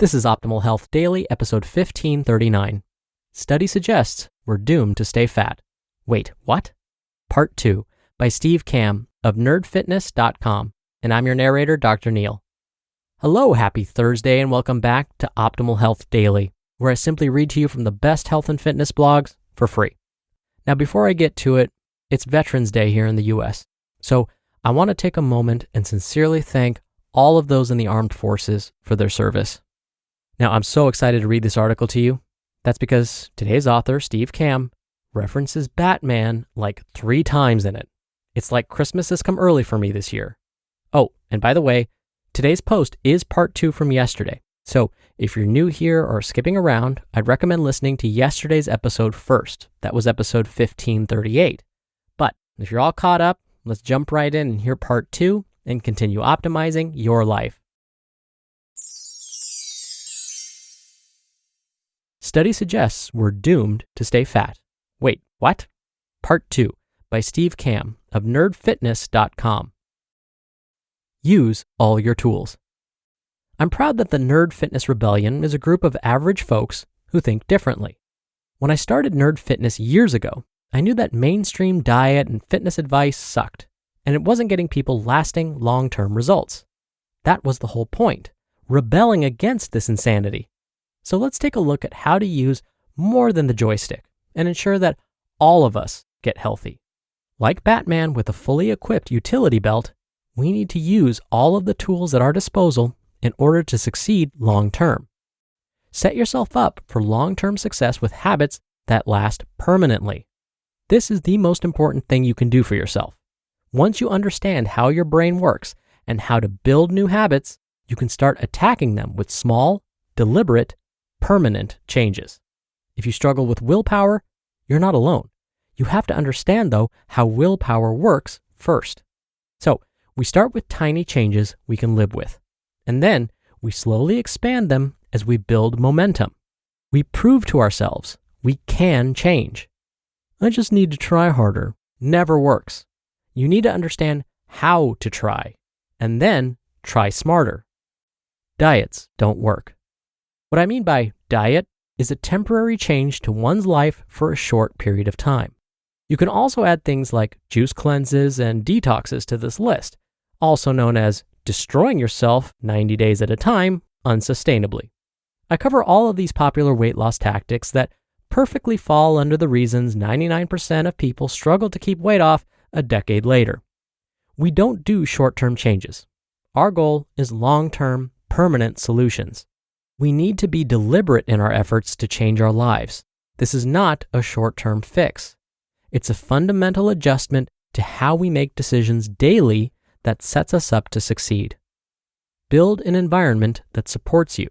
This is Optimal Health Daily, episode 1539. Study suggests we're doomed to stay fat. Wait, what? Part 2 by Steve Kamb of nerdfitness.com. And I'm your narrator, Dr. Neil. Hello, happy Thursday, and welcome back to Optimal Health Daily, where I simply read to you from the best health and fitness blogs for free. Now, before I get to it, it's Veterans Day here in the US. So I want to take a moment and sincerely thank all of those in the armed forces for their service. Now, I'm so excited to read this article to you. That's because today's author, Steve Kamb, references Batman like 3 times in it. It's like Christmas has come early for me this year. Oh, and by the way, today's post is part 2 from yesterday. So if you're new here or skipping around, I'd recommend listening to yesterday's episode first. That was episode 1538. But if you're all caught up, let's jump right in and hear part 2 and continue optimizing your life. Study suggests we're doomed to stay fat. Wait, what? Part 2 by Steve Kamb of nerdfitness.com. Use all your tools. I'm proud that the Nerd Fitness Rebellion is a group of average folks who think differently. When I started Nerd Fitness years ago, I knew that mainstream diet and fitness advice sucked, and it wasn't getting people lasting long-term results. That was the whole point, rebelling against this insanity. So let's take a look at how to use more than the joystick and ensure that all of us get healthy. Like Batman with a fully equipped utility belt, we need to use all of the tools at our disposal in order to succeed long-term. Set yourself up for long-term success with habits that last permanently. This is the most important thing you can do for yourself. Once you understand how your brain works and how to build new habits, you can start attacking them with small, deliberate, permanent changes. If you struggle with willpower, you're not alone. You have to understand, though, how willpower works first. So we start with tiny changes we can live with, and then we slowly expand them as we build momentum. We prove to ourselves we can change. I just need to try harder. Never works. You need to understand how to try, and then try smarter. Diets don't work. What I mean by diet is a temporary change to one's life for a short period of time. You can also add things like juice cleanses and detoxes to this list, also known as destroying yourself 90 days at a time unsustainably. I cover all of these popular weight loss tactics that perfectly fall under the reasons 99% of people struggle to keep weight off a decade later. We don't do short-term changes. Our goal is long-term, permanent solutions. We need to be deliberate in our efforts to change our lives. This is not a short-term fix. It's a fundamental adjustment to how we make decisions daily that sets us up to succeed. Build an environment that supports you.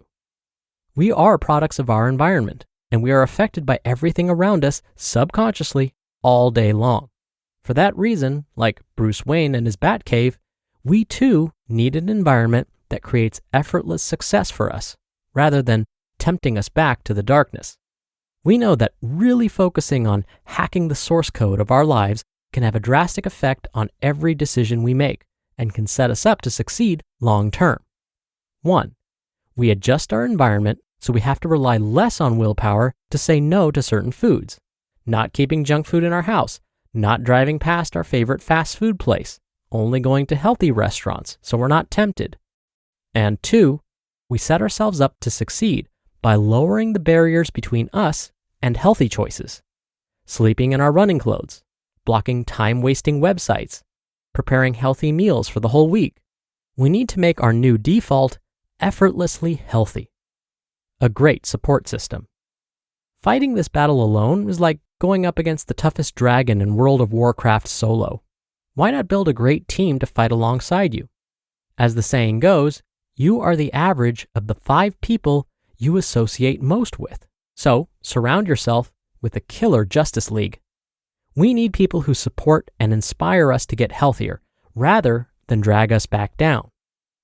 We are products of our environment, and we are affected by everything around us subconsciously all day long. For that reason, like Bruce Wayne and his Batcave, we too need an environment that creates effortless success for us, rather than tempting us back to the darkness. We know that really focusing on hacking the source code of our lives can have a drastic effect on every decision we make and can set us up to succeed long term. 1. We adjust our environment so we have to rely less on willpower to say no to certain foods, not keeping junk food in our house, not driving past our favorite fast food place, only going to healthy restaurants so we're not tempted. And 2, we set ourselves up to succeed by lowering the barriers between us and healthy choices. Sleeping in our running clothes, blocking time-wasting websites, preparing healthy meals for the whole week. We need to make our new default effortlessly healthy. A great support system. Fighting this battle alone is like going up against the toughest dragon in World of Warcraft solo. Why not build a great team to fight alongside you? As the saying goes, you are the average of the 5 people you associate most with. So, surround yourself with a killer Justice League. We need people who support and inspire us to get healthier, rather than drag us back down.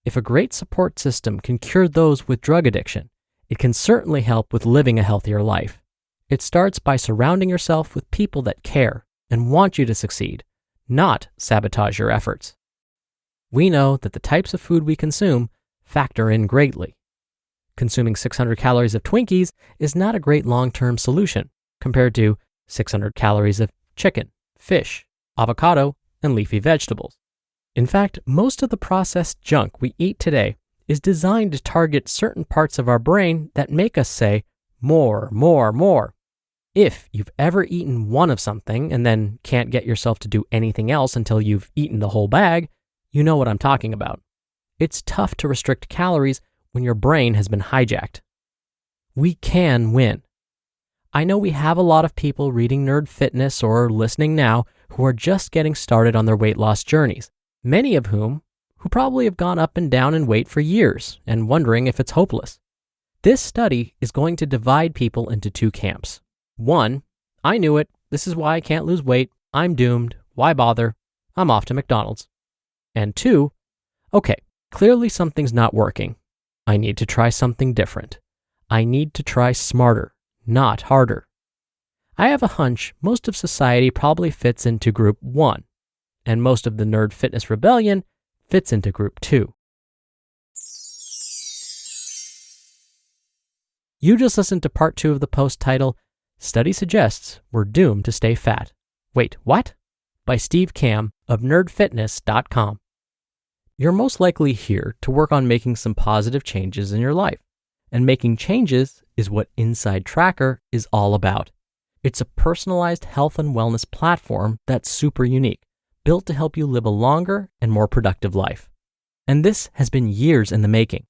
If a great support system can cure those with drug addiction, it can certainly help with living a healthier life. It starts by surrounding yourself with people that care and want you to succeed, not sabotage your efforts. We know that the types of food we consume factor in greatly. consuming 600 calories of Twinkies is not a great long-term solution compared to 600 calories of chicken, fish, avocado, and leafy vegetables. In fact, most of the processed junk we eat today is designed to target certain parts of our brain that make us say, more, more, more. If you've ever eaten one of something and then can't get yourself to do anything else until you've eaten the whole bag, you know what I'm talking about. It's tough to restrict calories when your brain has been hijacked. We can win. I know we have a lot of people reading Nerd Fitness or listening now who are just getting started on their weight loss journeys, many of whom probably have gone up and down in weight for years and wondering if it's hopeless. This study is going to divide people into two camps. One, I knew it. This is why I can't lose weight. I'm doomed. Why bother? I'm off to McDonald's. And two, okay, clearly something's not working. I need to try something different. I need to try smarter, not harder. I have a hunch most of society probably fits into group 1, and most of the Nerd Fitness Rebellion fits into group 2. You just listened to part 2 of the post titled, Study Suggests We're Doomed to Stay Fat. Wait, what? By Steve Kamb of nerdfitness.com. You're most likely here to work on making some positive changes in your life. And making changes is what Inside Tracker is all about. It's a personalized health and wellness platform that's super unique, built to help you live a longer and more productive life. And this has been years in the making.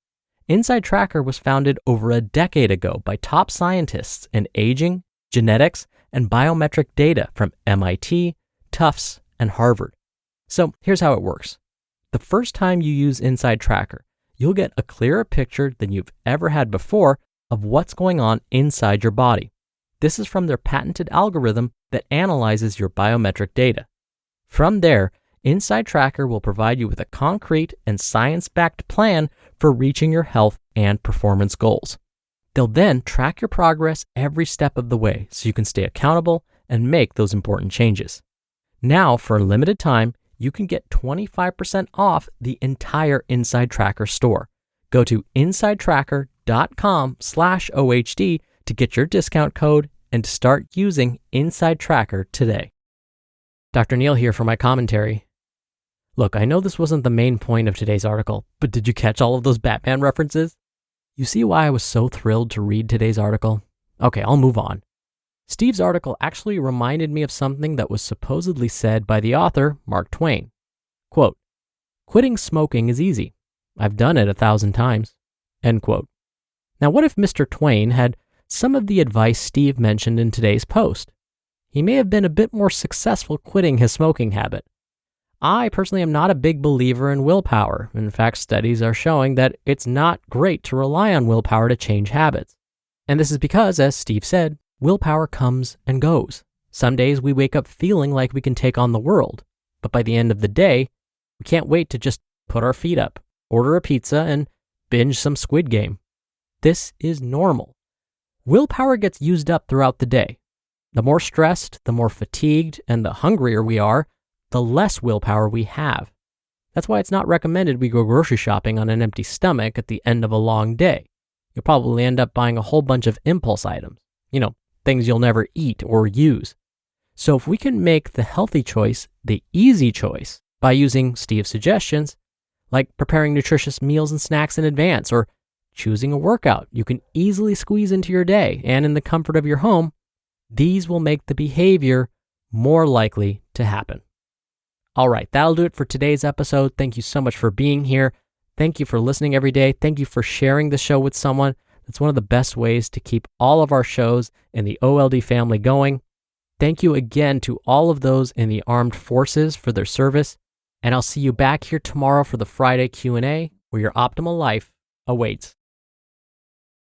Inside Tracker was founded over a decade ago by top scientists in aging, genetics, and biometric data from MIT, Tufts, and Harvard. So here's how it works. The first time you use Inside Tracker, you'll get a clearer picture than you've ever had before of what's going on inside your body. This is from their patented algorithm that analyzes your biometric data. From there, Inside Tracker will provide you with a concrete and science-backed plan for reaching your health and performance goals. They'll then track your progress every step of the way so you can stay accountable and make those important changes. Now, for a limited time, you can get 25% off the entire Inside Tracker store. Go to insidetracker.com/OHD to get your discount code and to start using Inside Tracker today. Dr. Neil here for my commentary. Look, I know this wasn't the main point of today's article, but did you catch all of those Batman references? You see why I was so thrilled to read today's article? Okay, I'll move on. Steve's article actually reminded me of something that was supposedly said by the author, Mark Twain. Quote, "Quitting smoking is easy. I've done it 1,000 times." End quote. Now, what if Mr. Twain had some of the advice Steve mentioned in today's post? He may have been a bit more successful quitting his smoking habit. I personally am not a big believer in willpower. In fact, studies are showing that it's not great to rely on willpower to change habits. And this is because, as Steve said, willpower comes and goes. Some days we wake up feeling like we can take on the world, but by the end of the day, we can't wait to just put our feet up, order a pizza, and binge some Squid Game. This is normal. Willpower gets used up throughout the day. The more stressed, the more fatigued, and the hungrier we are, the less willpower we have. That's why it's not recommended we go grocery shopping on an empty stomach at the end of a long day. You'll probably end up buying a whole bunch of impulse items. Things you'll never eat or use. So if we can make the healthy choice the easy choice by using Steve's suggestions, like preparing nutritious meals and snacks in advance or choosing a workout you can easily squeeze into your day and in the comfort of your home, these will make the behavior more likely to happen. All right, that'll do it for today's episode. Thank you so much for being here. Thank you for listening every day. Thank you for sharing the show with someone. That's one of the best ways to keep all of our shows in the OLD family going. Thank you again to all of those in the armed forces for their service. And I'll see you back here tomorrow for the Friday Q&A, where your optimal life awaits.